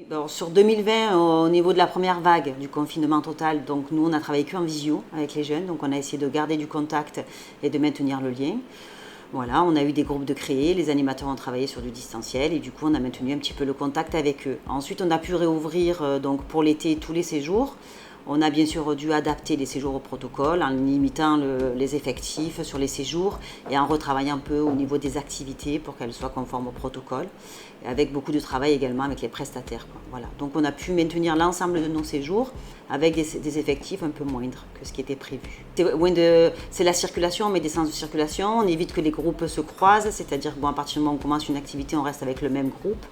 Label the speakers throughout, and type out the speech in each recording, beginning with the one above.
Speaker 1: Alors, sur 2020, au niveau de la première vague du confinement total, donc nous on a travaillé qu'en visio avec les jeunes, donc on a essayé de garder du contact et de maintenir le lien. Voilà, on a eu des groupes de créés, les animateurs ont travaillé sur du distanciel et du coup on a maintenu un petit peu le contact avec eux. Ensuite on a pu réouvrir donc pour l'été tous les séjours. On a bien sûr dû adapter les séjours au protocole en limitant les effectifs sur les séjours et en retravaillant un peu au niveau des activités pour qu'elles soient conformes au protocole, avec beaucoup de travail également avec les prestataires, quoi. Voilà. Donc on a pu maintenir l'ensemble de nos séjours avec des effectifs un peu moindres que ce qui était prévu. C'est la circulation, on met des sens de circulation, on évite que les groupes se croisent, c'est-à-dire à partir du moment où on commence une activité, on reste avec le même groupe.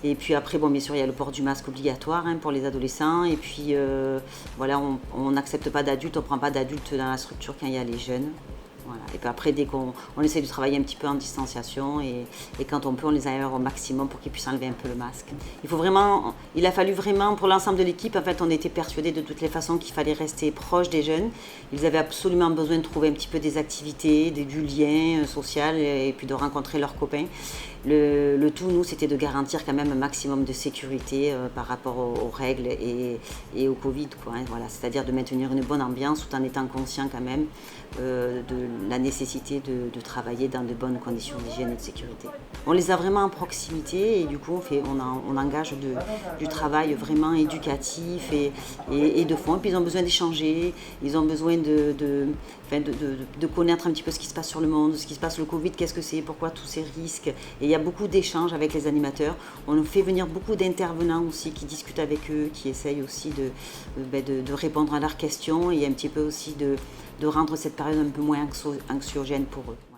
Speaker 1: Et puis après, bien sûr, il y a le port du masque obligatoire pour les adolescents. Et puis, voilà, on n'accepte pas d'adultes, on ne prend pas d'adultes dans la structure quand il y a les jeunes. Voilà. Et puis après, dès qu'on essaie de travailler un petit peu en distanciation et quand on peut, on les aère au maximum pour qu'ils puissent enlever un peu le masque. Il a fallu vraiment, pour l'ensemble de l'équipe, en fait, on était persuadés de toutes les façons qu'il fallait rester proche des jeunes. Ils avaient absolument besoin de trouver un petit peu des activités, du lien social et puis de rencontrer leurs copains. Le tout, nous, c'était de garantir quand même un maximum de sécurité par rapport aux règles et au Covid, quoi, voilà. C'est-à-dire de maintenir une bonne ambiance tout en étant conscient quand même de la nécessité de travailler dans de bonnes conditions d'hygiène et de sécurité. On les a vraiment en proximité et du coup on engage du travail vraiment éducatif et de fond. Et puis ils ont besoin d'échanger, ils ont besoin de connaître un petit peu ce qui se passe sur le monde, ce qui se passe le Covid, qu'est-ce que c'est, pourquoi tous ces risques. Et il y a beaucoup d'échanges avec les animateurs. On fait venir beaucoup d'intervenants aussi qui discutent avec eux, qui essayent aussi de répondre à leurs questions et un petit peu aussi de rendre cette période un peu moins anxiogène pour eux.